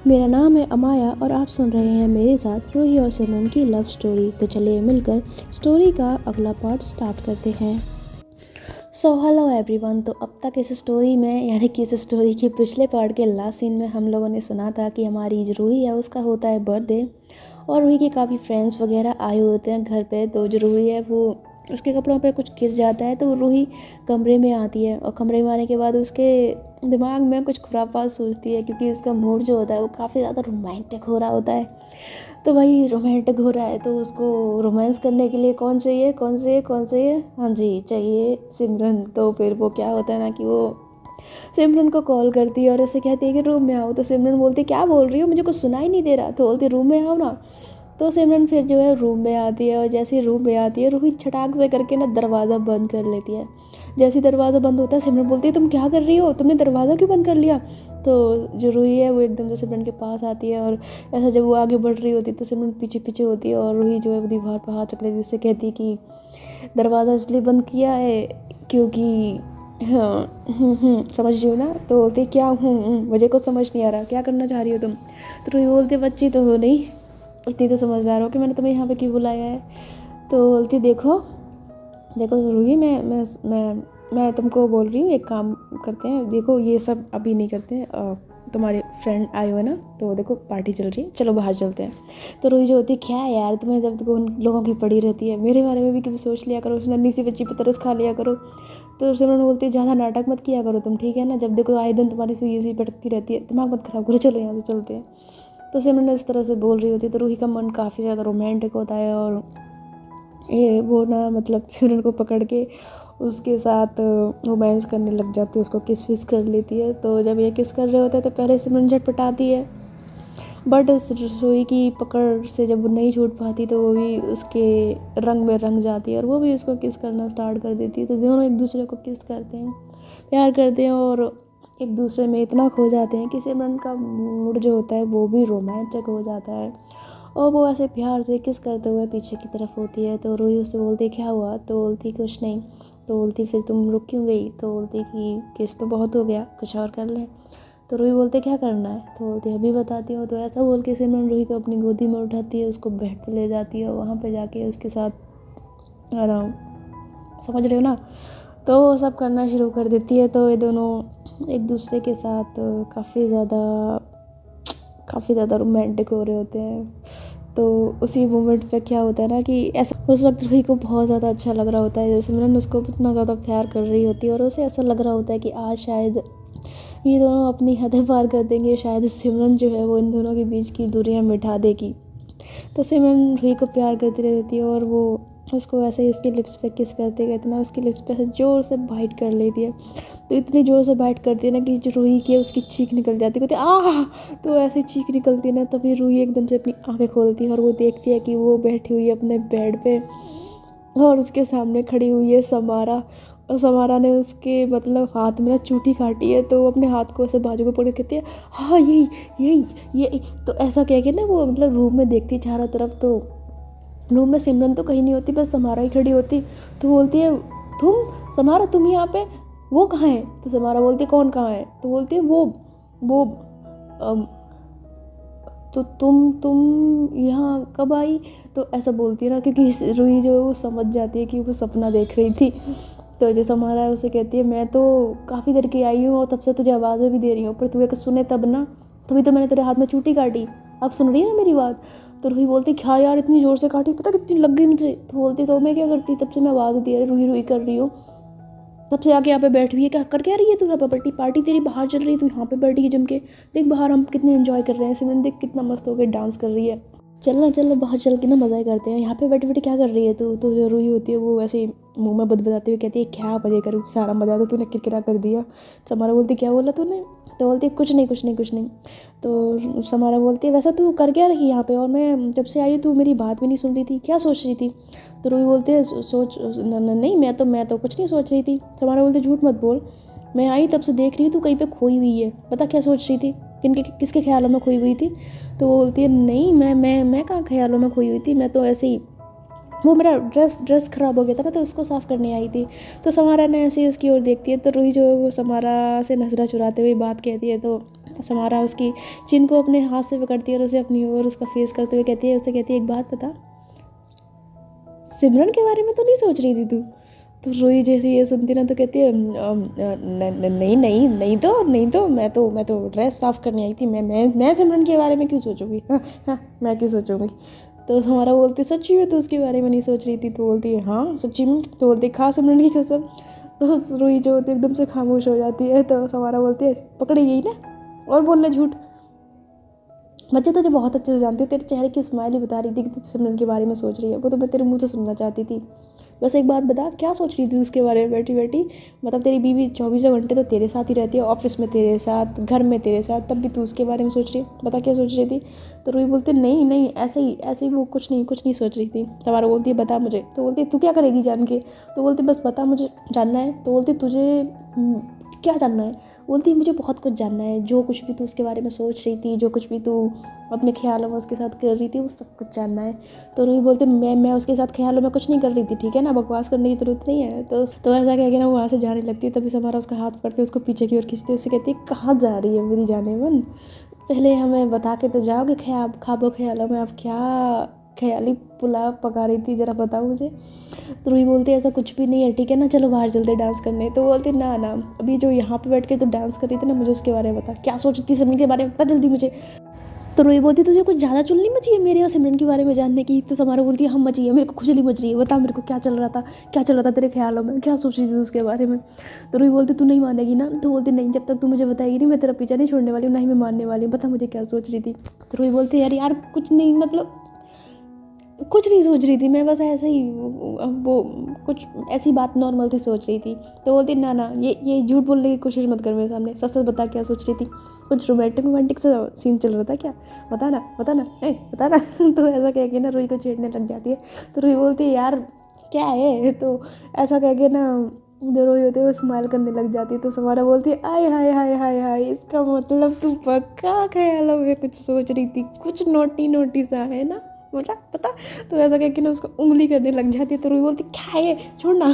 मेरा नाम है अमाया और आप सुन रहे हैं मेरे साथ रूही और सिमरन की लव स्टोरी। तो चलिए मिलकर स्टोरी का अगला पार्ट स्टार्ट करते हैं। So hello everyone. तो अब तक इस स्टोरी में यानी कि इस स्टोरी के पिछले पार्ट के लास्ट सीन में हम लोगों ने सुना था कि हमारी जो रूही है उसका होता है बर्थडे और रूही के काफ़ी फ्रेंड्स वगैरह आए होते हैं घर पे। तो जो रूही है वो उसके कपड़ों पे कुछ गिर जाता है तो रूही कमरे में आती है और कमरे में आने के बाद उसके दिमाग में कुछ खुरापात सोचती है, क्योंकि उसका मूड जो होता है वो काफ़ी ज़्यादा रोमांटिक हो रहा होता है। तो वही रोमांटिक हो रहा है तो उसको रोमांस करने के लिए कौन चाहिए, हाँ जी चाहिए सिमरन। तो फिर वो क्या होता है ना कि वो सिमरन को कॉल करती है और उसे कहती है कि रूम में आओ। तो सिमरन बोलती है क्या बोल रही हो, मुझे कुछ सुनाई नहीं दे रहा। तो बोलती रूम में आओ ना। तो सिमरन फिर जो है रूम में आती है और जैसे ही रूम में आती है रूही छटाक से करके ना दरवाज़ा बंद कर लेती है। जैसे ही दरवाज़ा बंद होता है सिमरन बोलती है तुम क्या कर रही हो, तुमने दरवाज़ा क्यों बंद कर लिया। तो जो रूही है वो एकदम से सिमरन के पास आती है और ऐसा जब वो आगे बढ़ रही होती है तो सिमरन पीछे पीछे होती है और रूही जो है वो दीवार पर हाथ रख लेती है, जिससे कहती है कि दरवाज़ा इसलिए बंद किया है क्योंकि हाँ समझ रही हो ना। तो बोलती क्या मुझे कुछ समझ नहीं आ रहा, क्या करना चाह रही हो तुम। तो रूही बोलती बच्ची तो हो नहीं, इतनी तो समझदार हो कि मैंने तुम्हें यहाँ पे क्यों बुलाया है। तो बोलती देखो देखो रूही मैं तुमको बोल रही हूँ एक काम करते हैं, देखो ये सब अभी नहीं करते हैं, तुम्हारे फ्रेंड आए हुए ना तो देखो पार्टी चल रही है, चलो बाहर चलते हैं। तो रूही जो होती है क्या है यार तुम्हें जब तक उन लोगों की पड़ी रहती है, मेरे बारे में भी कभी सोच लिया करो, उस नन्ही सी बच्ची पे तरस खा लिया करो। तो सिमरन बोलती है ज़्यादा नाटक मत किया करो तुम, ठीक है ना, जब देखो आए दिन तुम्हारी सुई ऐसी भटकती रहती है, दिमाग मत खराब करो, चलो यहाँ से चलते हैं। तो सिमरन इस तरह से बोल रही होती है तो रूही का मन काफ़ी ज़्यादा रोमांटिक होता है और ये वो ना मतलब सिमरन को पकड़ के उसके साथ रोमांस करने लग जाती है, उसको किस विस कर लेती है। तो जब ये किस कर रहे होते हैं तो पहले सिमरन झटपटाती है, बट इस रसोई की पकड़ से जब वो नहीं छूट पाती तो वो भी उसके रंग में रंग जाती है और वो भी उसको किस करना स्टार्ट कर देती है। तो दोनों एक दूसरे को किस करते हैं, प्यार करते हैं और एक दूसरे में इतना खो जाते हैं कि सिमरन का मूड जो होता है वो भी रोमांचक हो जाता है और वो ऐसे प्यार से किस करते हुए पीछे की तरफ होती है। तो रूही उससे बोलती क्या हुआ। तो बोलती कुछ नहीं। तो बोलती फिर तुम रुक क्यों गई। तो बोलती कि किस तो बहुत हो गया, कुछ और कर लें। तो रूही बोलते क्या करना है। तो बोलती अभी बताती हूँ। तो ऐसा बोल के सिमरन रूही को अपनी गोदी में उठाती है, उसको बेड पे ले जाती है और वहाँ पे जाके उसके साथ आराम, समझ रहे हो ना। तो वो सब करना शुरू कर देती है। तो ये दोनों एक दूसरे के साथ काफ़ी ज़्यादा रोमांटिक हो रहे होते हैं। तो उसी मोमेंट पे क्या होता है ना कि ऐसा उस वक्त रूही को बहुत ज़्यादा अच्छा लग रहा होता है, जैसे सिमरन उसको इतना ज़्यादा प्यार कर रही होती है और उसे ऐसा लग रहा होता है कि आज शायद ये दोनों अपनी हदें पार कर देंगे, शायद सिमरन जो है वो इन दोनों के बीच की दूरियां मिटा देगी। तो सिमरन रूही को प्यार करती रहती है और वो उसको ऐसे ही उसकी लिप्स पे किस करते कहते ना, उसकी लिप्स पे ऐसे ज़ोर से बाइट कर लेती है। तो इतनी ज़ोर से बाइट करती है ना कि जो रूही की है उसकी चीख निकल जाती है, कहती आह। तो ऐसे चीख निकलती है ना, तभी रूही एकदम से अपनी आंखें खोलती है और वो देखती है कि वो बैठी हुई है अपने बेड पे और उसके सामने खड़ी हुई है समारा। और समारा ने उसके मतलब हाथ में ना चूटी काटी है, तो वो अपने हाथ को ऐसे बाजू को पकड़ के कहती है हाँ यही। तो ऐसा कह के ना वो मतलब रूम में देखती है चारों तरफ, तो रूम में सिमरन तो कहीं नहीं होती, बस समारा ही खड़ी होती। तो बोलती है तुम समारा तुम यहाँ पे, वो कहाँ है। तो समारा बोलती है कौन कहाँ है। तो बोलती है वो तो तुम यहाँ कब आई। तो ऐसा बोलती है ना, क्योंकि रूही जो है वो समझ जाती है कि वो सपना देख रही थी। तो जो समारा है उसे कहती है मैं तो काफ़ी देर की आई हूँ और तब से तुझे आवाज़ें भी दे रही हूँ, पर तू एक सुने तब ना, तभी तो मैंने तेरे हाथ में चूटी काटी, अब सुन रही है ना मेरी बात। तो रूही बोलती क्या यार इतनी ज़ोर से काटी, पता कितनी लग गई मुझे। तो बोलती तो मैं क्या करती, तब से मैं आवाज़ दे रही रूही रूही कर रही हूँ, तब से आके यहाँ पे बैठ हुई है, क्या कर क्या रही है तू यहाँ पे, पार्टी तेरी बाहर चल रही है, तू यहाँ पे बैठी है जम के, देख बाहर हम कितने एंजॉय कर रहे हैं, सिमरन देख कितना मस्त होकर डांस कर रही है, चल बाहर चल के ना मज़ा ही करते हैं, यहाँ पे बैठे बैठे क्या कर रही है तू। तो जो रूही होती है वो ऐसे मुंह में बदबदाते हुए कहती है क्या मजे करूँ, सारा मज़ा तो तूने किरकिरा कर दिया। समारा बोलती क्या बोला तूने। तो बोलती है कुछ नहीं। तो समारा बोलती है वैसा तू कर क्या रही यहाँ पे, और मैं जब से आई तू मेरी बात भी नहीं सुन रही थी, क्या सोच रही थी। तो रूही बोलती है नहीं मैं तो कुछ नहीं सोच रही थी। समारा बोलती झूठ मत बोल, मैं आई तब से देख रही हूँ तू कहीं पे खोई हुई है, पता क्या सोच रही थी, किसके ख्यालों में खोई हुई थी। तो वो बोलती है नहीं मैं कहाँ ख्यालों में खोई हुई थी, मैं तो ऐसे ही वो मेरा ड्रेस ख़राब हो गया था ना तो उसको साफ़ करने आई थी। तो समारा ने ऐसे ही उसकी ओर देखती है, तो रूही जो है वो समारा से नजरा चुराते हुए बात कहती है। तो समारा उसकी चिन को अपने हाथ से पकड़ती है और उसे अपनी ओर उसका फेस करते हुए कहती है, उसे कहती है, एक बात बता, सिमरन के बारे में तो नहीं सोच रही थी तू? तो रूही जैसे ये सुनती ना तो कहती है, नहीं नहीं नहीं तो मैं तो ड्रेस साफ़ करने आई थी, मैं सिमरन के बारे में क्यों सोचूंगी? हाँ, मैं क्यों सोचूंगी? तो हमारा बोलती, सच्ची में तो उसके बारे में नहीं सोच रही थी? तो बोलती है, हाँ सच्ची में। तो बोलती, खा सिमरन की कसम। तो रूही जो होती है एकदम से खामोश हो जाती है। तो हमारा बोलती है, पकड़ी गई ना, और बोलना झूठ। बच्चे तुझे बहुत अच्छे से जानती हूँ, तेरे चेहरे की स्माइल ही बता रही थी कि तू सिमरन के बारे में सोच रही है, वो तो मैं तेरे मुंह से सुनना चाहती थी। बस एक बात बता, क्या सोच रही थी उसके बारे में बैठी बैठी? मतलब तेरी बीवी 24 घंटे तो तेरे साथ ही रहती है, ऑफिस में तेरे साथ, घर में तेरे साथ, तब भी तू उसके बारे में सोच रही है? बता क्या सोच रही थी? तो रूही बोलती, नहीं ऐसे ही वो कुछ नहीं सोच रही थी। तमारा बोलती है, बता मुझे। तो बोलती है, तू क्या करेगी जान के? तो बोलती, बस बता, मुझे जानना है। तो बोलती, तुझे क्या जानना है? बोलती है, मुझे बहुत कुछ जानना है, जो कुछ भी तू उसके बारे में सोच रही थी, जो कुछ भी तू अपने ख्यालों में उसके साथ कर रही थी, वो सब कुछ जानना है। तो रूही बोलते, मैं उसके साथ ख्यालों में कुछ नहीं कर रही थी, ठीक है ना, बकवास करने की जरूरत नहीं है। तो ऐसा कह के ना वो वहाँ से जाने लगती है। तभी समारा उसका हाथ पकड़ के उसको पीछे की ओर खींचती है, उससे कहती है, कहाँ जा रही है मेरी जाने मन? पहले हमें बता के तो जाओगे, ख्वाबों ख्यालों में आप क्या ख्याली पुलाव पका रही थी, ज़रा बताओ मुझे। तो रूही बोलती है, ऐसा कुछ भी नहीं है, ठीक है ना, चलो बाहर चलते डांस करने। तो बोलती, ना अभी जो यहाँ पे बैठ के तो डांस कर रही थी ना, मुझे उसके बारे में बता, क्या सोच रही थी सिमरन के बारे में, बता जल्दी मुझे। तो रूही बोलती, तुझे कुछ ज़्यादा चुल्ली मची है मेरे और सिमरन के बारे में जानने की? तो समारा बोलती है, हम मची है, मेरे को खुजली मच रही है, बता मेरे को क्या चल रहा था तेरे ख्यालों में, क्या सोच रही थी उसके बारे में? तो रूही बोलती, तू नहीं मानेगी ना? तो बोलती, नहीं, जब तक तू मुझे बताएगी नहीं मैं तेरा पीछा नहीं छोड़ने वाली हूँ, ना ही मैं मानने वाली हूँ, बता मुझे क्या सोच रही थी। तो रूही बोलती, यार कुछ नहीं, मतलब कुछ नहीं सोच रही थी मैं, बस ऐसे ही वो कुछ ऐसी बात नॉर्मल थी, सोच रही थी। तो बोलती, ना ये झूठ बोलने की कोशिश मत कर मेरे सामने, सच बता क्या सोच रही थी? कुछ रोमांटिक सा सीन चल रहा था क्या? बता ना बता ना। तो ऐसा कह के ना रूही को छेड़ने लग जाती है। तो रूही बोलती है, यार क्या है? तो ऐसा कह के ना जो रूही होती है वो स्माइल करने लग जाती है। तो समारा बोलती है, आय हाय हाय हाय हाय, इसका मतलब तू पक्का ख्यालों में कुछ सोच रही थी, कुछ नोटी सा है ना, मतलब पता। तो ऐसा कह के ना उसको उंगली करने लग जाती है। तो रूही बोलती, क्या है, छोड़ना।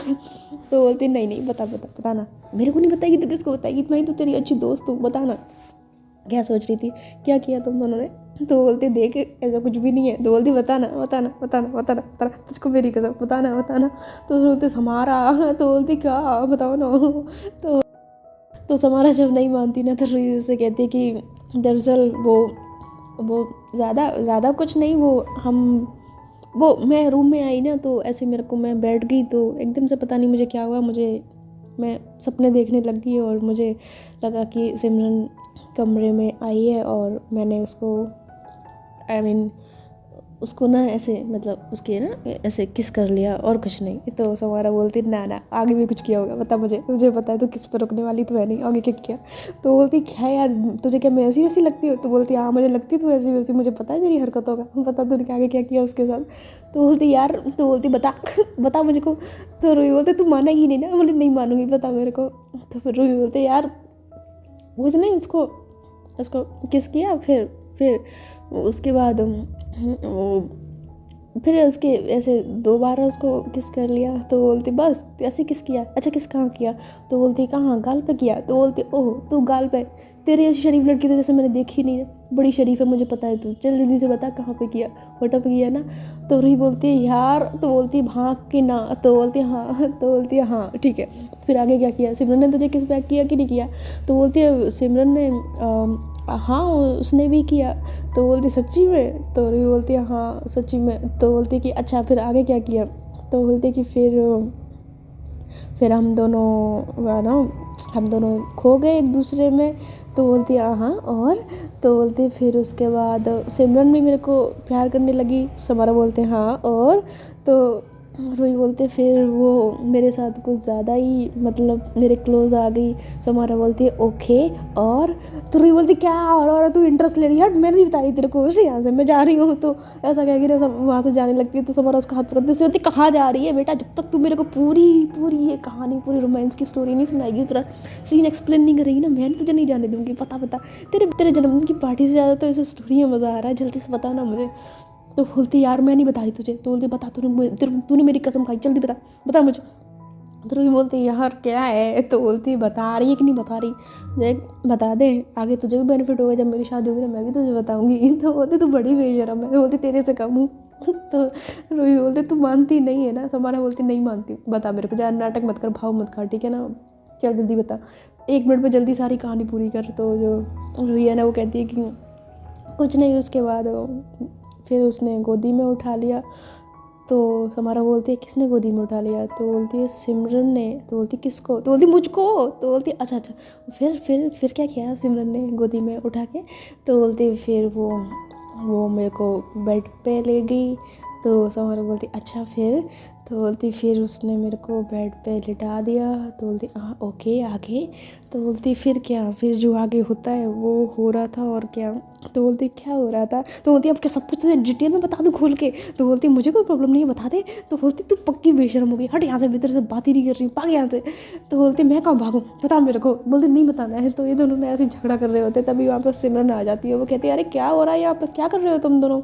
तो बोलती, नहीं बता ना, मेरे को नहीं बताएगी तो किसको बताएगी? मैं तो तेरी अच्छी दोस्त हूँ, बता ना क्या सोच रही थी, क्या किया तुम दोनों ने? तो बोलते, देख ऐसा कुछ भी नहीं है। तो बोलती, बताना, तुझको मेरी कसम, बताना। तो बोलते, समारा। तो बोलती, क्या बताओ ना। तो समारा जब नहीं मानती ना तो रूही उससे कहती है कि दरअसल वो ज़्यादा कुछ नहीं, वो मैं रूम में आई ना तो ऐसे मेरे को, मैं बैठ गई तो एकदम से पता नहीं मुझे क्या हुआ, मैं सपने देखने लग गई और मुझे लगा कि सिमरन कमरे में आई है और मैंने उसको ना ऐसे, मतलब उसके ना ऐसे किस कर लिया और कुछ नहीं। तो समारा बोलती, ना आगे भी कुछ किया होगा, बता मुझे पता है, तो किस पर रुकने वाली तो है नहीं, आगे क्या किया? तो बोलती, क्या यार तुझे क्या मैं ऐसी वैसी लगती हूँ? तो बोलती, हाँ मुझे लगती तू ऐसी वैसी, मुझे पता है तेरी हरकतों का, पता तूने आगे क्या किया उसके साथ। तो बोलती, यार, तो बोलती, बता मुझको। तो रूही बोलते, तू मानेगी नहीं ना? बोले, नहीं मानूंगी, बता मेरे को। तो फिर रूही बोलते, यार कुछ नहीं, उसको किस किया, फिर उसके बाद फिर उसके ऐसे 2 बार उसको किस कर लिया। तो बोलती, बस ऐसे किस किया? अच्छा किस कहाँ किया? तो बोलती, कहाँ, गाल पे किया? तो बोलती, ओह तू गाल पे, तेरी ऐसी शरीफ लड़की तो जैसे मैंने देखी नहीं है, बड़ी शरीफ है, मुझे पता है, तू चल जल्दी से बता कहाँ पे किया, होठों पे किया ना? तो रूही बोलती है, यार। तो बोलती, भाग के ना? तो बोलती, हाँ। तो बोलती है, हाँ ठीक है। फिर आगे क्या किया? सिमरन ने तुझे किस बैक किया कि नहीं किया? तो बोलती है, सिमरन ने हाँ उसने भी किया। तो बोलती, सच्ची में? तो रूही बोलती है, हाँ सच्ची में। तो बोलती कि अच्छा फिर आगे क्या किया? तो बोलती कि फिर हम दोनों खो गए एक दूसरे में। तो बोलती, हाँ और? तो बोलती, फिर उसके बाद सिमरन भी मेरे को प्यार करने लगी। समारा बोलते, हाँ और? तो रूही बोलते, फिर वो मेरे साथ कुछ ज़्यादा ही, मतलब मेरे क्लोज आ गई। समारा बोलती है, ओके और? तो रूही बोलती, क्या और तू इंटरेस्ट ले रही है? मैं नहीं बता रही तेरे को, यहाँ से मैं जा रही हूँ। तो ऐसा कह के सब वहाँ से जाने लगती है। तो समारा उसका हाथ पकड़ती है, कहाँ जा रही है बेटा? जब तक तू मेरे को पूरी ये कहानी, पूरी रोमांस की स्टोरी नहीं सुनाएगी, पूरा सीन एक्सप्लेन नहीं करेगी ना, मैं तुझे नहीं जाने दूँगी। बता तेरे जन्मदिन की पार्टी से ज़्यादा तो ऐसे स्टोरी में मज़ा आ रहा है, जल्दी से बता ना मुझे। तो बोलती, यार मैं नहीं बता रही तुझे। तो बोलती, बता, तूने मेरी कसम खाई, जल्दी बता मुझे। तो रूही बोलती है यार क्या है, तो बोलती है बता रही है कि नहीं बता रही, देख बता दे, आगे तुझे भी बेनिफिट होगा, जब मेरी शादी होगी ना मैं भी तुझे बताऊंगी। तो बोलते तू बड़ी बेशरम है, तो बोलती तेरे से कम हूँ। तो रूही बोलते तू मानती नहीं है ना, समारा बोलती नहीं मानती, बता मेरे को, ज़्यादा नाटक मत कर, भाव मत खा, ठीक है ना, चल जल्दी बता, 1 मिनट में जल्दी सारी कहानी पूरी कर। तो जो रूही है ना वो कहती है कि कुछ नहीं। उसके बाद फिर उसने गोदी में उठा लिया। तो समारा बोलती है किसने गोदी में उठा लिया, तो बोलती है सिमरन ने। तो बोलती किसको, तो बोलती मुझको। तो बोलती अच्छा अच्छा, फिर क्या किया सिमरन ने गोदी में उठा के, तो बोलती फिर वो मेरे को बेड पे ले गई। तो समारा बोलती अच्छा फिर, तो बोलती फिर उसने मेरे को बेड पे लिटा दिया। तो बोलती हाँ ओके आगे, तो बोलती फिर क्या, फिर जो आगे होता है वो हो रहा था और क्या। तो बोलती क्या हो रहा था, तो बोलती अब क्या सब कुछ डिटेल में बता दूँ खोल के, तो बोलती मुझे कोई प्रॉब्लम नहीं है बता दे। तो बोलती तू पक्की बेशरम हो गई, हट यहाँ से, भीतर से बात ही नहीं कर रही, भाग यहाँ से। तो बोलती मैं कहाँ भागूँ, बता मेरे को, बोलती नहीं बताना है। तो ये दोनों ने ऐसे झगड़ा कर रहे होते, तभी वहाँ पर सिमरन आ जाती है। वो कहती है अरे क्या हो रहा है यहाँ पर, क्या कर रहे हो तुम दोनों।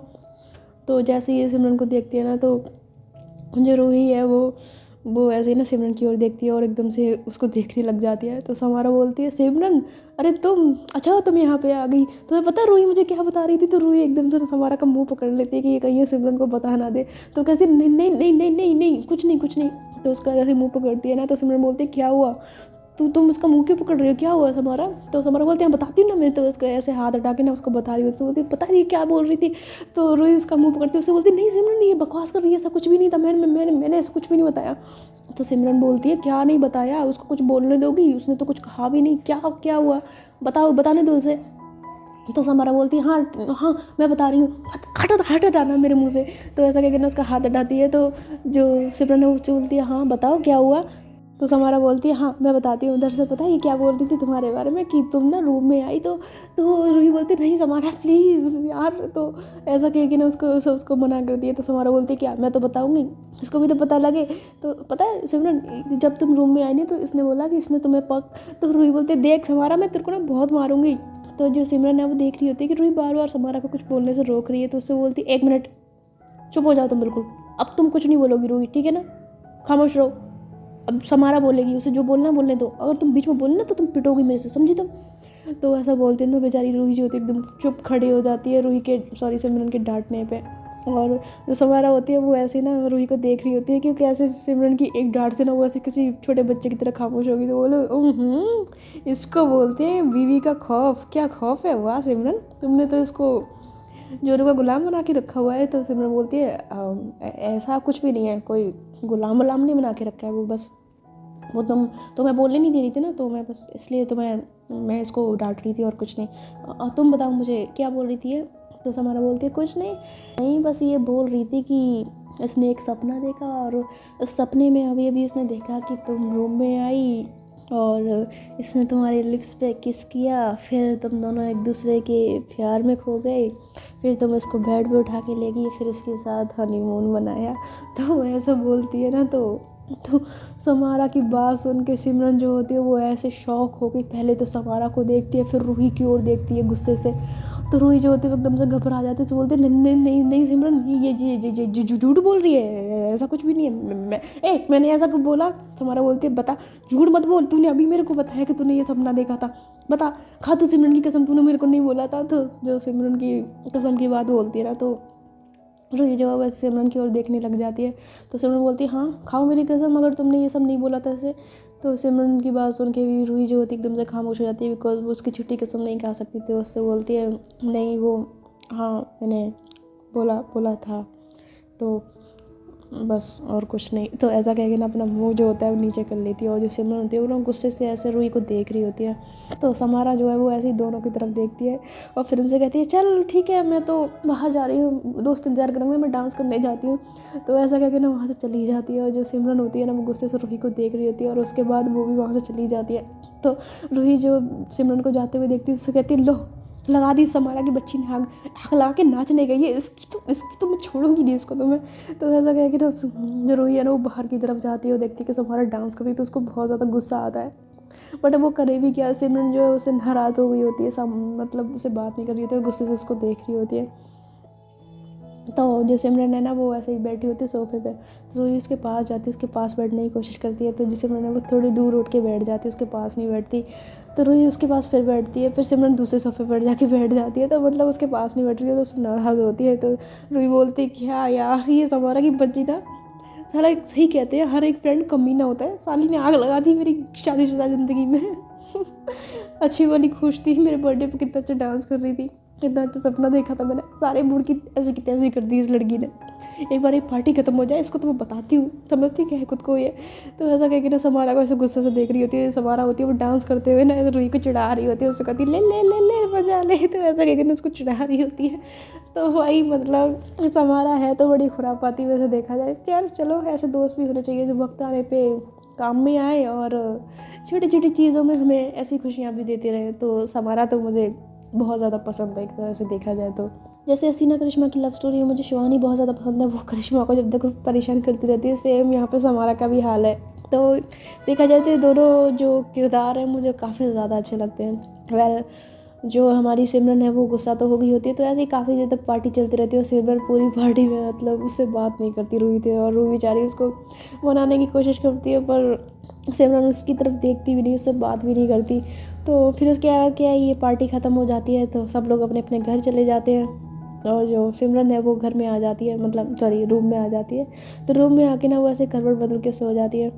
तो जैसे ये सिमरन को देखती है ना, तो जो रूही है वो ऐसे ही ना सिमरन की ओर देखती है और एकदम से उसको देखने लग जाती है। तो समारा बोलती है सिमरन अरे तुम, अच्छा तुम यहाँ पे आ गई, तुम्हें पता है रूही मुझे क्या बता रही थी। तो रूही एकदम से समारा का मुंह पकड़ लेती है कि ये कहीं सिमरन को बता ना दे। तो कहती नहीं नहीं नहीं नहीं नहीं नहीं कुछ नहीं कुछ नहीं। तो उसका जैसे मुंह पकड़ती है ना, तो सिमरन बोलती है क्या हुआ, तुम उसका मुंह क्यों पकड़ रही हो, क्या हुआ समारा। तो समारा बोलते हैं बताती हूँ ना मैं, तो उसका ऐसे हाथ हटा के ना उसको बता रही होती, तो बोलती पता नहीं क्या बोल रही थी। तो रूही उसका मुंह पकड़ती है, उससे बोलती नहीं सिमरन ये बकवास कर रही है, ऐसा कुछ भी नहीं था, मैंने ऐसा कुछ भी नहीं बताया। तो सिमरन बोलती है क्या नहीं बताया, उसको कुछ बोलने दोगी, उसने तो कुछ कहा भी नहीं, क्या क्या हुआ बताओ, बताने दो उसे। तो समारा बोलती है हाँ हाँ मैं बता रही हूँ, हट हटाना मेरे मुंह से। तो ऐसा कहकर ना उसका हाथ हटाती है। तो जो सिमरन है उससे बोलती है हाँ बताओ क्या हुआ। तो समारा बोलती है हाँ मैं बताती हूँ, उधर से पता है ये क्या बोल रही थी तुम्हारे बारे में कि तुम ना रूम में आई। तो रूही बोलती नहीं समारा प्लीज़ यार। तो ऐसा कह के ना उसको मना कर दिया। तो समारा बोलती है क्या मैं तो बताऊँगी, इसको भी तो पता लगे। तो पता है सिमरन जब तुम रूम में आई नहीं तो इसने बोला कि इसने तुम्हें तो रूही बोलती है देख समारा मैं तेरे को ना बहुत मारूंगी। तो जो सिमरन है वो देख रही होती है कि रूही बार बार समारा को कुछ बोलने से रोक रही है। तो उससे बोलती 1 मिनट चुप हो जाओ तुम बिल्कुल, अब तुम कुछ नहीं बोलोगी रूही, ठीक है ना, खामोश रहो। अब समारा बोलेगी, उसे जो बोलना बोलने दो, अगर तुम बीच में बोलना ना तो तुम पिटोगी मेरे से, समझी तुम। तो ऐसा बोलते हैं तो बेचारी रूही जो होती है एकदम चुप खड़ी हो जाती है रूही के सिमरन के डांटने पे। और जो समारा होती है वो ऐसे ना रूही को देख रही होती है क्योंकि ऐसे सिमरन की एक डांट से ना वो ऐसे किसी छोटे बच्चे की तरह खामोश होगी। तो बोलो इसको बोलते हैं बीवी का खौफ, क्या खौफ है, वाह सिमरन तुमने तो इसको जोरू का गुलाम बना के रखा हुआ है। तो सिमरन बोलती है ऐसा कुछ भी नहीं है, कोई गुलाम वुलाम नहीं बना के रखा है, वो बस वो तुम्हें बोलने नहीं दे रही थी ना, तो मैं बस इसलिए मैं इसको डांट रही थी और कुछ नहीं। तुम बताओ मुझे क्या बोल रही थी। तो समारा बोलती है कुछ नहीं बस ये बोल रही थी कि इसने एक सपना देखा और उस सपने में अभी अभी इसने देखा कि तुम रूम में आई और इसने तुम्हारे लिप्स पे किस किया, फिर तुम दोनों एक दूसरे के प्यार में खो गए, फिर तुम इसको बेड पे उठा के ले गई, फिर उसके साथ हनीमून मनाया। तो ऐसा बोलती है ना, तो समारा की बात सुन के सिमरन जो होती है वो ऐसे शॉक हो गई, पहले तो समारा को देखती है फिर रूही की ओर देखती है गुस्से से। तो रूही जो होती है एकदम से घबरा जाती है, तो बोलते नहीं नहीं नहीं नहीं सिमरन ये झूठ बोल रही है, ऐसा कुछ भी नहीं है, मैंने ऐसा कुछ बोला। समारा बोलती है बता, झूठ मत बोल, तूने अभी मेरे को बताया कि तूने ये सपना देखा था, बता, खा तू सिमरन की कसम, तूने मेरे को नहीं बोला था। तो जो सिमरन की कसम की बात बोलती है ना, तो रूही जो है सिमरन की ओर देखने लग जाती है। तो सिमरन बोलती है हाँ खाओ मेरी कसम, अगर तुमने ये सब नहीं बोला था ऐसे। तो सिमरन की बात सुन के भी रूही जो होती है एकदम से खामोश हो जाती है, बिकॉज वो उसकी छुट्टी कसम नहीं खा सकती थी। उससे बोलती है नहीं वो हाँ मैंने बोला था, तो बस और कुछ नहीं। तो ऐसा कह के ना अपना मुंह जो होता है वो नीचे कर लेती है। और जो सिमरन होती है वो ना गुस्से से ऐसे रूही को देख रही होती है। तो समारा जो है वो ऐसे ही दोनों की तरफ देखती है और फिर उनसे कहती है चल ठीक है मैं तो बाहर जा रही हूँ, दोस्त इंतजार करेंगे, मैं डांस करने जाती हूँ। तो ऐसा कह के ना वहाँ से चली जाती है। और जो सिमरन होती है ना वो गुस्से से रूही को देख रही होती है और उसके बाद वो भी वहाँ से चली जाती है। तो रूही जो सिमरन को जाते हुए देखती है उससे कहती है लो लगा दी समारा की बच्ची ने आग लगा के नाचने गई है, इसकी तो मैं छोड़ूंगी नहीं इसको तो मैं। तो ऐसा कह के ना जो रूही है ना वो बाहर की तरफ जाती है और देखती है कि समारा डांस कर रही है, तो उसको बहुत ज़्यादा गुस्सा आता है। बट अब वो करे भी क्या, सिमरन जो है उससे नाराज़ हो गई होती है, मतलब उससे बात नहीं कर रही होती है, गुस्से से उसको देख रही होती है। तो जो सिमरन है ना वो ऐसे ही बैठी होती है सोफे पे, तो रूही उसके पास जाती है, उसके पास बैठने की कोशिश करती है, तो जो सिमरन है वो थोड़ी दूर उठ के बैठ जाती है, उसके पास नहीं बैठती। तो रूही उसके पास फिर बैठती है, फिर सिमरन दूसरे सोफे पर जाके बैठ जाती है, तो मतलब उसके पास नहीं बैठ रही है, तो उससे नाराज़ होती है। तो रूही बोलती है कि हाँ यार ये समारा की बच्ची ना, साला सही कहते हैं हर एक फ्रेंड कमीना होता है, साली ने आग लगा दी मेरी शादीशुदा ज़िंदगी में। अच्छी वाली खुश थी, मेरे बर्थडे पे कितना अच्छा डांस कर रही थी, कितना अच्छा सपना देखा था मैंने, सारे मूड की ऐसी की तैसी कर दी इस लड़की ने। एक बार ये पार्टी खत्म हो जाए इसको तो मैं बताती हूँ, समझती क्या है खुद को ये। तो ऐसा कह के ना समारा को ऐसे गुस्से से देख रही होती है, समारा होती है वो डांस करते हुए ना ऐसे रूही को चिढ़ा रही होती है, उसको कहती है ले ले ले ले मजा ले, तो ऐसा कह के ना उसको चिढ़ा रही होती है। तो भाई मतलब समारा है तो बड़ी खुरापाती वैसे देखा जाए। यार चलो ऐसे दोस्त भी होने चाहिए जो वक्त आने पे काम में आए और छोटी छोटी चीज़ों में हमें ऐसी खुशियाँ भी देते रहे। तो समारा तो मुझे बहुत ज़्यादा पसंद है एक तरह से देखा जाए तो। जैसे हसीना करिश्मा की लव स्टोरी है, मुझे शिवानी बहुत ज़्यादा पसंद है, वो करिश्मा को जब देखो परेशान करती रहती है, सेम यहाँ पे समारा का भी हाल है। तो देखा जाए तो दोनों जो किरदार हैं मुझे काफ़ी ज़्यादा अच्छे लगते हैं। वेल जो हमारी सिमरन है वो गुस्सा तो हो गई होती है, तो ऐसे ही काफ़ी देर तक पार्टी चलती रहती है और सिमरन पूरी पार्टी में मतलब उससे बात नहीं करती रूही थी, और रूही बेचारी उसको मनाने की कोशिश करती है, पर सिमरन उसकी तरफ देखती भी नहीं, उससे बात भी नहीं करती। तो फिर उसके बाद क्या है, ये पार्टी ख़त्म हो जाती है तो सब लोग अपने अपने घर चले जाते हैं, और जो सिमरन है वो घर में आ जाती है, मतलब सॉरी रूम में आ जाती है। तो रूम में आके ना वो ऐसे करवट बदल के सो जाती है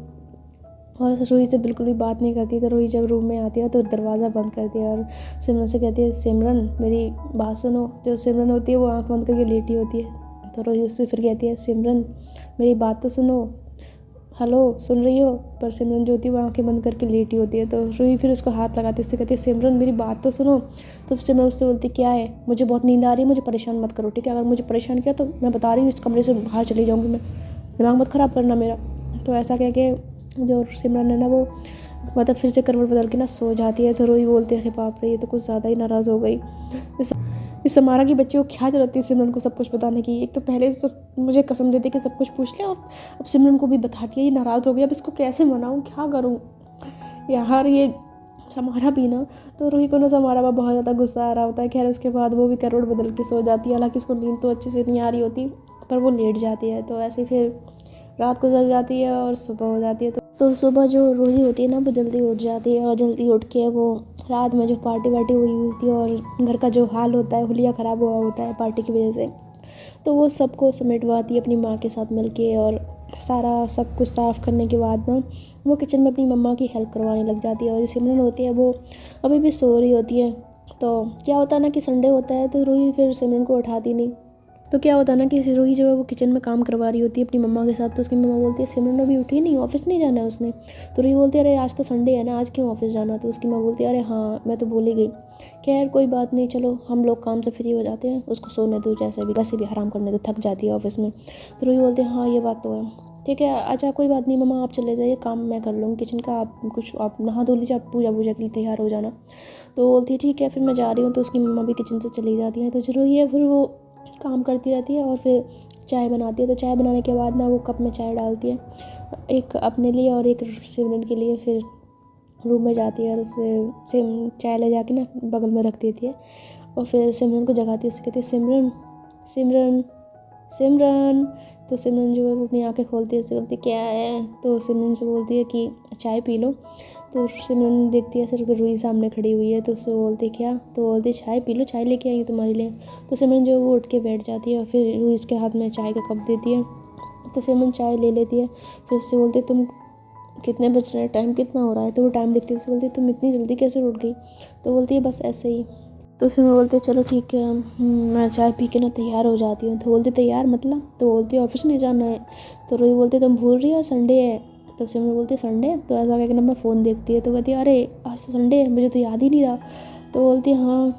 और रूही से बिल्कुल भी बात नहीं करती। तो रूही जब रूम में आती है तो दरवाज़ा बंद करती है और सिमरन से कहती है सिमरन मेरी बात सुनो। जो सिमरन होती है वो आंख बंद करके लेटी होती है, तो रूही उससे फिर कहती है सिमरन मेरी बात तो सुनो, हेलो सुन रही हो। पर सिमरन जो होती है वो आंखें बंद करके लेटी होती है। तो रूही फिर उसको हाथ लगाती है, उससे कहती है सिमरन मेरी बात तो सुनो। तो सिमरन उससे बोलती क्या है, मुझे बहुत नींद आ रही है, मुझे परेशान मत करो ठीक है, अगर मुझे परेशान किया तो मैं बता रही हूँ इस कमरे से बाहर चली जाऊँगी मैं, दिमाग मत ख़राब करना मेरा। तो ऐसा कह के जो सिमरन है ना वो मतलब फिर से करवट बदल के ना सो जाती है। तो रूही बोलती है अरे बाप रे ये तो कुछ ज़्यादा ही नाराज़ हो गई, इस समारा की बच्ची को क्या जरूरत थी सिमरन को सब कुछ बताने की। एक तो पहले से मुझे कसम देती कि सब कुछ पूछ ले, और अब सिमरन को भी बताती है, ये नाराज़ हो गई, अब इसको कैसे मनाऊँ क्या करूँ यार ये समारा भी ना। तो रूही को ना समारा पर बहुत ज़्यादा गुस्सा आ रहा होता है। खैर उसके बाद वो भी करवट बदल के सो जाती है, हालांकि उसको नींद तो अच्छे से नहीं आ रही होती, पर वो लेट जाती है। तो ऐसे फिर रात गुजर जाती है और सुबह हो जाती है। तो सुबह जो रूही होती है ना वो जल्दी उठ जाती है, और जल्दी उठ के वो रात में जो पार्टी वार्टी हुई होती है और घर का जो हाल होता है हुलिया ख़राब हुआ होता है पार्टी की वजह से, तो वो सबको समेटवाती है अपनी माँ के साथ मिलके। और सारा सब कुछ साफ़ करने के बाद ना वो किचन में अपनी मम्मा की हेल्प करवाने लग जाती है। और जो सिमरन होती है वो अभी भी सो रही होती है। तो क्या होता है ना कि संडे होता है तो रूही फिर सिमरन को उठाती नहीं। तो क्या होता है ना कि रूही जो है वो किचन में काम करवा रही होती है अपनी मम्मा के साथ, तो उसकी मम्मा बोलती है सिमरन अभी उठी नहीं, ऑफिस नहीं जाना है उसने। तो रूही बोलती है अरे आज तो संडे है ना, आज क्यों ऑफिस जाना। तो उसकी माँ बोलती है अरे हाँ मैं तो भूल ही गई, खैर कोई बात नहीं, चलो हम लोग काम से फ्री हो जाते हैं, उसको सोने दो, जैसे भी वैसे भी आराम करने दो, थक जाती है ऑफिस में। तो रूही बोलती है हाँ ये बात तो है, ठीक है अच्छा कोई बात नहीं मम्मा आप चले जाइए, काम मैं कर लूँगी किचन का, आप नहा धो लीजिए, आप पूजा वूजा के लिए तैयार हो जाना। तो बोलती है ठीक है फिर मैं जा रही हूँ। तो उसकी मम्मा भी किचन से चली जाती हैं। तो जो रूही है फिर वो काम करती रहती है और फिर चाय बनाती है। तो चाय बनाने के बाद ना वो कप में चाय डालती है, एक अपने लिए और एक सिमरन के लिए, फिर रूम में जाती है और उसे चाय ले जाके ना बगल में रख देती है। और फिर सिमरन को जगाती है, उससे कहती है सिमरन सिमरन सिमरन। तो सिमरन जो है वो अपनी आंखें खोलती है, उससे बोलती है क्या है। तो सिमरन से बोलती है कि चाय पी लो। तो सिमरन देखती है सिर्फ रूही सामने खड़ी हुई है, तो उससे बोलती है क्या। तो बोलती है चाय पी लो, चाय लेके आई हूँ तुम्हारे लिए। तो सिमरन जो है वो उठ के बैठ जाती है और फिर रूही उसके हाथ में चाय का कप देती है। तो सिमरन चाय ले लेती है, फिर उससे बोलती है तुम कितने बज रहे हैं, टाइम कितना हो रहा है। तो वो टाइम देखती है, उससे बोलती है तुम इतनी जल्दी कैसे उठ गई। तो बोलती है बस ऐसे ही। तो सिमरन बोलती है चलो ठीक है मैं चाय पी के ना तैयार हो जाती हूँ। तो बोलती तैयार मतलब। तो बोलती है ऑफिस नहीं जाना है। तो रूही बोलती है तुम भूल रही हो संडे है। तो सिमरन बोलती है संडे। तो ऐसा कहकर ना मैं फ़ोन देखती है, तो कहती है अरे आज तो संडे है, मुझे तो याद ही नहीं रहा। तो बोलती है हाँ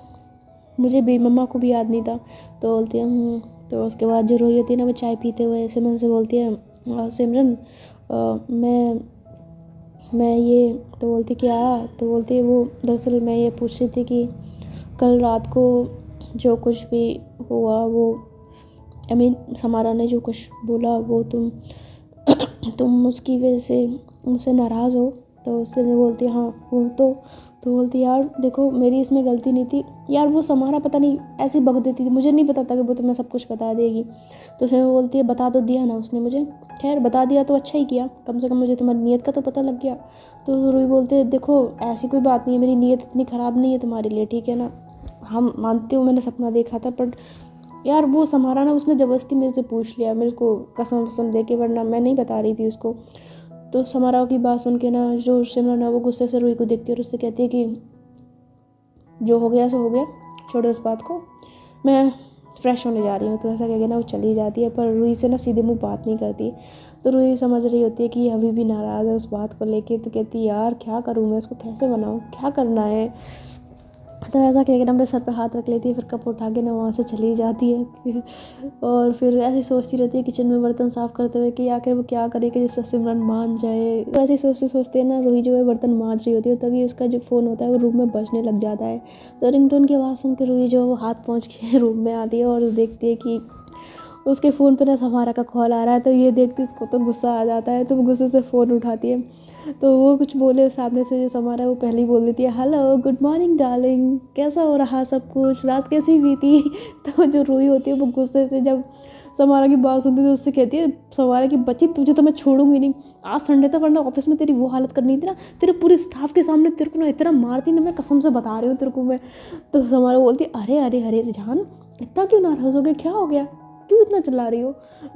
मुझे भी, मम्मा को भी याद नहीं था। तो बोलती है तो उसके बाद जो रूही होती है ना वो चाय पीते हुए सिमरन से बोलती है सिमरन मैं ये। तो बोलती क्या। तो बोलती है वो दरअसल मैं ये पूछ रही थी कि कल रात को जो कुछ भी हुआ वो समारा ने जो कुछ बोला वो तुम उसकी वजह से मुझसे नाराज़ हो। तो उससे मैं बोलती हाँ हूँ। तो तो बोलती यार देखो मेरी इसमें गलती नहीं थी यार, वो समारा पता नहीं ऐसी बक देती थी, मुझे नहीं पता था कि वो तुम्हें सब कुछ बता देगी। तो सिमरन बोलती है बता तो दिया ना उसने मुझे, खैर बता दिया तो अच्छा ही किया, कम से कम मुझे तुम्हारी नीयत का तो पता लग गया। तो रूही बोलते है देखो ऐसी कोई बात नहीं है, मेरी नीयत इतनी ख़राब नहीं है तुम्हारे लिए, ठीक है ना, हम मानती हूँ मैंने सपना देखा था, पर यार वो समारा ना उसने ज़बरदस्ती मेरे से पूछ लिया, मेरे को कसम वसम दे के, वरना मैं नहीं बता रही थी उसको। तो समारा की बात सुन के ना जो सिमरन है वो गुस्से से रूही को देखती है और उससे कहती है कि जो हो गया सो हो गया, छोड़ो इस बात को, मैं फ्रेश होने जा रही हूँ। तो ऐसा कह के ना वो चली जाती है, पर रूही से ना सीधे मुंह बात नहीं करती। तो रूही समझ रही होती है कि अभी भी नाराज़ है उस बात को लेके। तो कहती है यार क्या करूँ मैं, इसको कैसे बनाऊँ, क्या करना है। तो ऐसा कह के ना अपने सर पे हाथ रख लेती है, फिर कप उठा के ना वहाँ से चली जाती है। और फिर ऐसे सोचती रहती है किचन में बर्तन साफ़ करते हुए कि आखिर वो क्या करे कि जिससे सिमरन मान जाए। तो ऐसे सोचते सोचते ना रूही जो है बर्तन मांज रही होती है, तभी उसका जो फ़ोन होता है वो रूम में बजने लग जाता है। तो रिंगटोन की आवाज़ सुन के रूही जो वो हाथ पहुँच के रूम में आती है और देखती है कि उसके फ़ोन पे ना समारा का कॉल आ रहा है। तो ये देखती उसको तो गुस्सा आ जाता है, तो वो गुस्से से फ़ोन उठाती है। तो वो कुछ बोले सामने से जो समारा है वो पहले ही बोल देती है हेलो गुड मॉर्निंग डार्लिंग, कैसा हो रहा सब कुछ, रात कैसी बीती। तो जो रूही होती है वो गुस्से से जब समारा की बात सुनती है तो उससे कहती है समारा की बच्ची तुझे तो मैं छोड़ूंगी नहीं, आज संडे था वरना ऑफिस में तेरी वो हालत करनी थी ना, तेरे पूरे स्टाफ के सामने तेरे को ना इतना मारती ना, मैं कसम से बता रही हूँ तेरे को मैं। तो समारा बोलती अरे अरे अरे जान इतना क्यों नाराज़ हो गया, क्या हो गया, क्यों इतना चिल्ला रही हो।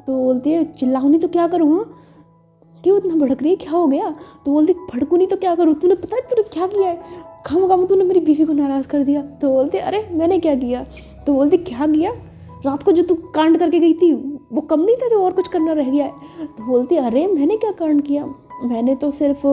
तो बोलती है चिल्लाऊँ नहीं तो क्या करूँ, हाँ क्यों इतना भड़क रही है, क्या हो गया। तो बोलती भड़कू नहीं तो क्या करूँ, तूने पता है तूने क्या किया है, खाम तूने मेरी बीवी को नाराज़ कर दिया। तो बोलती अरे मैंने क्या किया। तो बोलती क्या किया, रात को जो तू कांड करके गई थी वो कम नहीं था जो और कुछ करना रह गया है। तो बोलती अरे मैंने क्या कांड किया, मैंने तो सिर्फ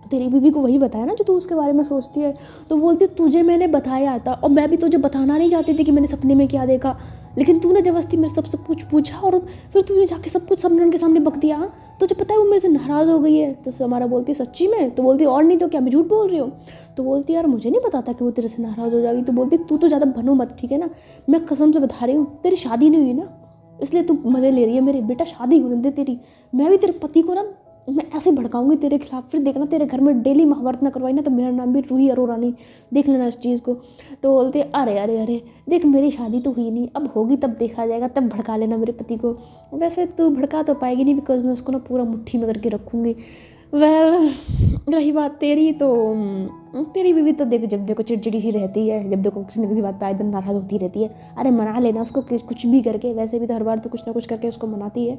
तेरी बीवी को वही बताया ना जो तू उसके बारे में सोचती है। तो बोलती तुझे मैंने बताया था और मैं भी तुझे बताना नहीं चाहती थी कि मैंने सपने में क्या देखा, लेकिन तूने जबरदस्ती मेरे सब कुछ पूछा और फिर तूने जाके सब कुछ सिमरन के सामने बक दिया। तुझे पता है वो मेरे से नाराज़ हो गई है। तो समारा बोलती है सच्ची में। तो बोलती और नहीं तो क्या, मैं झूठ बोल रही हूँ। तो बोलती यार मुझे नहीं पता था कि वो तेरे से नाराज़ हो जाएगी। तो बोलती तू तो ज़्यादा बनो मत, ठीक है ना, मैं कसम से बता रही हूँ तेरी शादी नहीं हुई ना इसलिए तू मज़े ले रही है, मेरी बेटा शादी होने दे तेरी, मैं भी तेरे पति को ना मैं ऐसे भड़काऊंगी तेरे खिलाफ, फिर देखना तेरे घर में डेली महाभारत ना करवाई ना तो मेरा नाम भी रूही अरोरा नहीं, देख लेना इस चीज़ को। तो बोलते अरे अरे अरे देख मेरी शादी तो हुई नहीं, अब होगी तब देखा जाएगा, तब भड़का लेना मेरे पति को। वैसे तू भड़का तो पाएगी नहीं बिकॉज मैं उसको ना पूरा मुट्ठी में करके रखूँगी। वेल रही बात तेरी, तो तेरी बीवी तो देख जब देखो चिड़चिड़ी सी रहती है, जब देखो किसी न किसी बात पे एकदम नाराज़ होती रहती है। अरे मना लेना उसको कुछ भी करके, वैसे भी तो हर बार तो कुछ ना कुछ करके उसको मनाती है।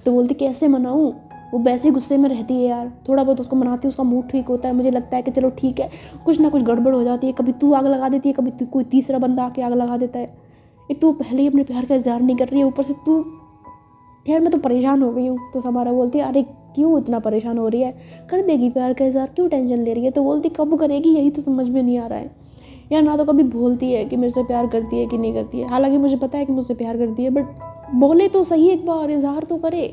तो बोलती कैसे मनाऊँ, वो वैसे गुस्से में रहती है यार, थोड़ा बहुत उसको मनाती है उसका मूड ठीक होता है, मुझे लगता है कि चलो ठीक है, कुछ ना कुछ गड़बड़ हो जाती है, कभी तू आग लगा देती है, कभी कोई तीसरा बंदा आके आग लगा देता है। एक तो पहले ही अपने प्यार का इज़हार नहीं कर रही है, ऊपर से तू, यार मैं तो परेशान हो गई हूँ। तो समारा बोलती है अरे क्यों इतना परेशान हो रही है, कर देगी प्यार का इज़हार, क्यों टेंशन ले रही है। तो बोलती कब करेगी यही तो समझ में नहीं आ रहा है यार, ना तो कभी बोलती है कि मेरे से प्यार करती है कि नहीं करती है, हालांकि मुझे पता है कि मुझसे प्यार करती है, बट बोले तो सही एक बार, इज़हार तो करे।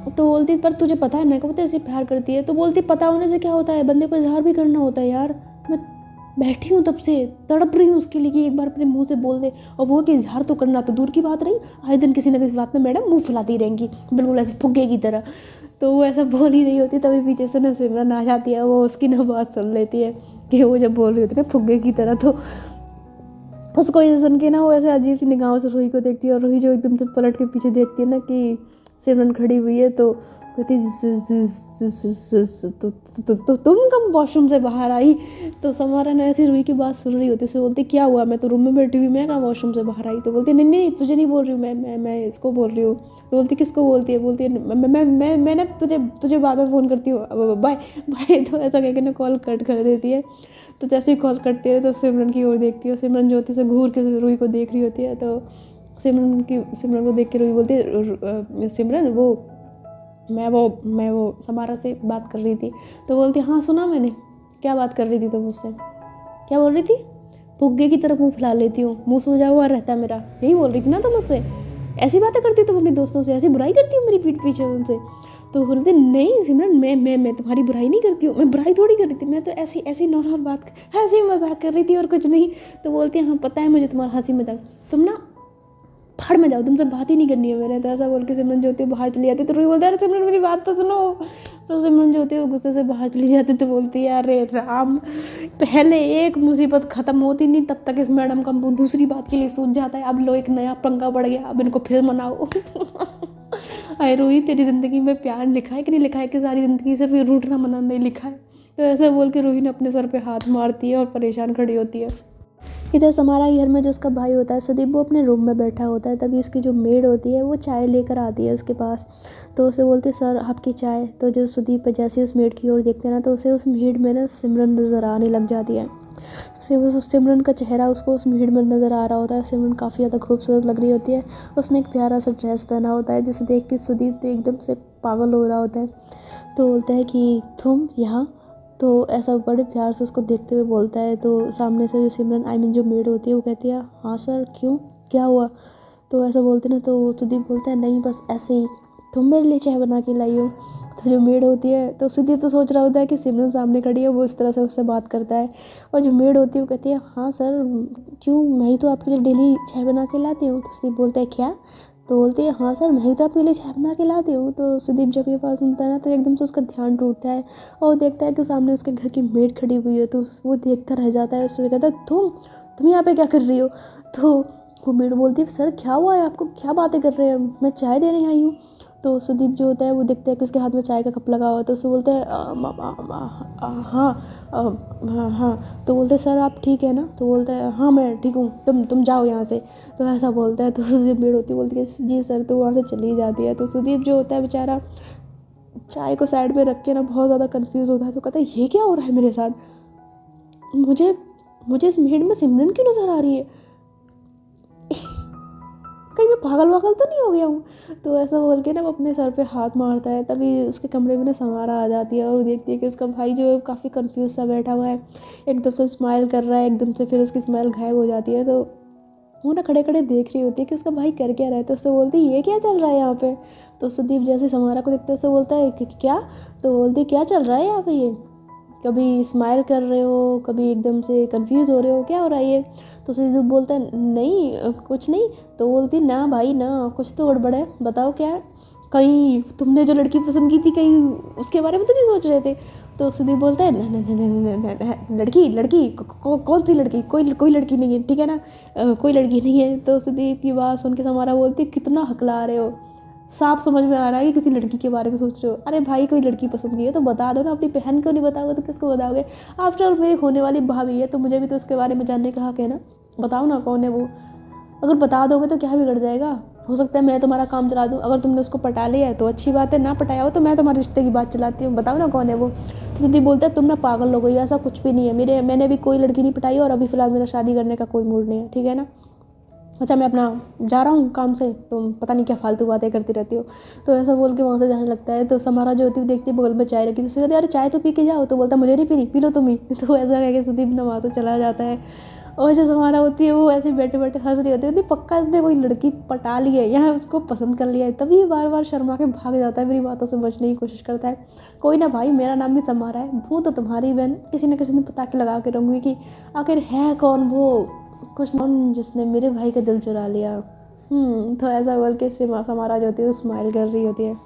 तो बोलती पर तुझे पता है ना कि वो तेरे से प्यार करती है। तो बोलती पता होने से क्या होता है, बंदे को इज़हार भी करना होता है यार, मैं बैठी हूँ तब से तड़प रही हूँ उसके लिए कि एक बार अपने मुंह से बोल दे, और वो कि इज़हार तो करना तो दूर की बात रही, आए दिन किसी न किसी बात में मैडम मुंह फुलाती रहेंगी बिल्कुल ऐसे फुग्गे की तरह। तो वो ऐसा बोल ही रही होती तभी पीछे से ना सिमरन आ जाती है, वो उसकी ना बात सुन लेती है कि वो जब बोल रही होती है ना फुग्गे की तरह, तो उसको ये सुन के ना वो ऐसे अजीब सी निगाहों से रूही को देखती है, और रूही जो एकदम से पलट के पीछे देखती है ना कि सिमरन खड़ी हुई है, तो कहती तो तुम कब वॉशरूम से बाहर आई। तो समारा ने ऐसी रूही की बात सुन रही होती, से बोलती क्या हुआ, मैं तो रूम में बैठी हुई, मैं कहाँ वॉशरूम से बाहर आई। तो बोलती नहीं नहीं तुझे नहीं बोल रही हूँ, मैं इसको बोल रही हूँ। तो बोलती किसको बोलती है, बोलती है मैं ना तुझे बाद में फ़ोन करती हूँ, बाय बाय। तो ऐसा कहकर ना कॉल कट कर देती है। तो जैसे ही कॉल करती है तो सिमरन की ओर देखती है, सिमरन ज्योति से घूर के रूही को देख रही होती है। तो सिमरन को देख के रूही बोलती है सिमरन मैं वो समारा से बात कर रही थी। तो बोलती हाँ सुना मैंने, क्या बात कर रही थी तो मुझसे, क्या बोल रही थी, फुग्गे की तरफ मुंह फैला लेती हूँ, मुंह सूजा हुआ रहता है मेरा, यही बोल रही थी ना तो मुझसे, ऐसी बातें करती तुम अपने दोस्तों से, ऐसी बुराई करती हूँ मेरी पीठ पीछे उनसे। तो बोलती नहीं सिमरन मैं तुम्हारी बुराई नहीं करती हूँ, मैं बुराई थोड़ी कर रही थी, मैं तो ऐसी नॉर्मल बात हंसी मजाक कर रही थी और कुछ नहीं। तो बोलती हाँ पता है मुझे तुम्हारा हंसी मजाक, तुम ना फाड़ में जाओ, तुमसे बात ही नहीं करनी है मैंने। तो ऐसा बोल के सिमरन ज्योति बाहर चली जाती। तो रूही बोलता है अरे सिमरन मेरी बात तो सुनो। तो सिमरन जो होती है वो गुस्से से बाहर चली जाती, तो बोलती है अरे राम, पहले एक मुसीबत ख़त्म होती नहीं तब तक इस मैडम का मुँह दूसरी बात के लिए सूझ जाता है, अब लो एक नया पंगा पड़ गया, अब इनको फिर मनाओ। अरे रूही, तेरी ज़िंदगी में प्यार लिखा है कि नहीं लिखा है कि सारी ज़िंदगी सिर्फ ये रूठना मनाना नहीं लिखा है। तो ऐसा बोल के रूही ने अपने सर पे हाथ मारती है और परेशान खड़ी होती है। इधर समारा के घर में जो उसका भाई होता है सुदीप, वो अपने रूम में बैठा होता है। तभी उसकी जो मेड होती है वो चाय लेकर आती है उसके पास। तो उसे बोलती है सर आपकी चाय। तो जो सुदीप जैसे उस मेड की ओर देखते हैं ना, तो उसे उस मेड में ना सिमरन नज़र आने लग जाती है। उस सिमरन का चेहरा उसको उस भीड़ में नज़र आ रहा होता है। सिमरन काफ़ी ज़्यादा खूबसूरत लग रही होती है। उसने एक प्यारा सा ड्रेस पहना होता है, जिसे देख के सुदीप तो एकदम से पागल हो रहा होता है। तो बोलता है कि तुम यहाँ, तो ऐसा बड़े प्यार से उसको देखते हुए बोलता है। तो सामने से जो सिमरन जो मेड होती है वो कहती है हाँ सर क्यों, क्या हुआ। तो ऐसा बोलते ना, तो सुदीप बोलता है नहीं बस ऐसे ही, तुम मेरे लिए चाय बना के लाई हो। तो जो मेड होती है, तो सुदीप तो सोच रहा होता है कि सिमरन सामने खड़ी है, वो इस तरह से उससे बात करता है। और जो मेड होती है वो कहती है हाँ सर क्यों, मैं ही तो आपके लिए डेली चाय बना के लाती हूँ। तो सुदीप बोलता है क्या। तो बोलती है हाँ सर मैं ही तो आपके लिए चाय बना के लाती हूँ। तो सुदीप जब ये बात सुनता है ना, तो एकदम से उसका ध्यान टूटता है और देखता है कि सामने उसके घर की मेड खड़ी हुई है। तो वो देखता रह जाता है। उससे कहता है तुम यहाँ पे क्या कर रही हो। तो वो मेड बोलती है सर क्या हुआ है आपको, क्या बातें कर रहे हैं, मैं चाय देने आई हूँ। तो सुदीप जो होता है वो देखता है कि उसके हाथ में चाय का कप लगा हुआ है। तो उससे बोलता है हाँ। तो बोलते हैं सर आप ठीक है ना। तो बोलता है हाँ मैं ठीक हूँ, तुम जाओ यहाँ से। तो ऐसा बोलता है। तो जो भीड़ होती है बोलती है जी सर। तो वहाँ से चली जाती है। तो सुदीप जो होता है बेचारा चाय को साइड में रख के ना बहुत ज़्यादा कंफ्यूज होता है। तो कहता है ये क्या हो रहा है मेरे साथ, मुझे इस भीड़ में सिमरन क्यों नज़र आ रही है, कहीं मैं पागल वागल तो नहीं हो गया हूँ। तो ऐसा बोल के ना वो अपने सर पे हाथ मारता है। तभी उसके कमरे में ना समारा आ जाती है और वो देखती है कि उसका भाई जो है काफ़ी कंफ्यूज सा बैठा हुआ है, एकदम से स्माइल कर रहा है, एकदम से फिर उसकी स्माइल गायब हो जाती है। तो वो ना खड़े खड़े देख रही होती है कि उसका भाई कर क्या रहा है। तो उससे बोलती है ये क्या चल रहा है यहाँ पे। तो सुदीप जैसे समारा को देखते उससे बोलता है कि क्या। तो बोलती क्या चल रहा है यहाँ पे, ये कभी स्माइल कर रहे हो, कभी एकदम से कंफ्यूज हो रहे हो, क्या हो रहा है ये। तो सुदीप बोलता है नहीं कुछ नहीं। तो बोलती ना भाई ना, कुछ तो गड़बड़ है, बताओ क्या है, कहीं तुमने जो लड़की पसंद की थी कहीं उसके बारे में तो नहीं सोच रहे थे। तो सुदीप बोलता है न लड़की कौन सी लड़की, कोई लड़की नहीं है ठीक है ना, कोई लड़की नहीं है। तो सुदीप की बात सुन के समारा बोलती कितना हकला रहे हो, साफ समझ में आ रहा है कि किसी लड़की के बारे में सोच रहे हो। अरे भाई कोई लड़की पसंद की है तो बता दो ना, अपनी बहन को नहीं बताओगे तो किसको बताओगे। आफ्टर ऑल मेरी होने वाली भाभी है तो मुझे भी तो उसके बारे में जानने का हक है ना, बताओ ना कौन है वो। अगर बता दोगे तो क्या बिगड़ जाएगा, हो सकता है मैं तुम्हारा काम चला दूँ। अगर तुमने उसको पटा लिया है तो अच्छी बात है, ना पटाया हो तो मैं तुम्हारे रिश्ते की बात चलाती हूँ, बताओ ना कौन है वो। तो सुदीप बोलता है तुम ना पागल हो गई, ऐसा कुछ भी नहीं है, मैंने भी कोई लड़की नहीं पटाई और अभी फ़िलहाल मेरा शादी करने का कोई मूड नहीं है, ठीक है ना। अच्छा मैं अपना जा रहा हूँ काम से, तुम पता नहीं क्या फालतू बातें करती रहती हो। तो ऐसा बोल के वहाँ से जाने लगता है। तो समारा जो होती है देखती है बगल में चाय रखी, तो उससे कहती है अरे चाय तो पी के जाओ। तो बोलता मुझे नहीं पीनी, पी लो तुम ही। तो ऐसा कह के सुदीप ना वहाँ से चला जाता है। और जो समारा होती है वो ऐसे बैठे बैठे हंस रही होती है, पक्का इसने कोई लड़की पटा ली है या उसको पसंद कर लिया है, तभी बार बार शर्मा के भाग जाता है, मेरी बातों से बचने की कोशिश करता है। कोई ना भाई, मेरा नाम भी समारा है, वो तो तुम्हारी बहन किसी न किसी दिन पता के लगा के रहूँगी कि आखिर है कौन वो कुछ नॉन जिसने मेरे भाई का दिल चुरा लिया। तो ऐसा बोल के समारा जो होती है वो स्माइल कर रही होती है।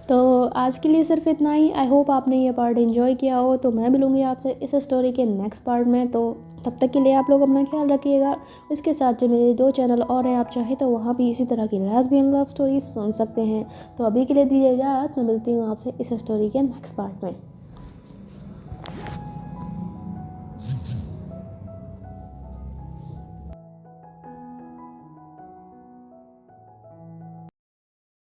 तो आज के लिए सिर्फ इतना ही। आई होप आपने ये पार्ट एंजॉय किया हो। तो मैं मिलूँगी आपसे इस स्टोरी के नेक्स्ट पार्ट में। तो तब तक के लिए आप लोग अपना ख्याल रखिएगा। इसके साथ जो मेरे 2 चैनल और हैं, आप चाहे तो वहाँ भी इसी तरह की लेस्बियन लव स्टोरी सुन सकते हैं। तो अभी के लिए दीजिए इजाज़त, मैं मिलती हूँ आपसे इस स्टोरी के नेक्स्ट पार्ट में।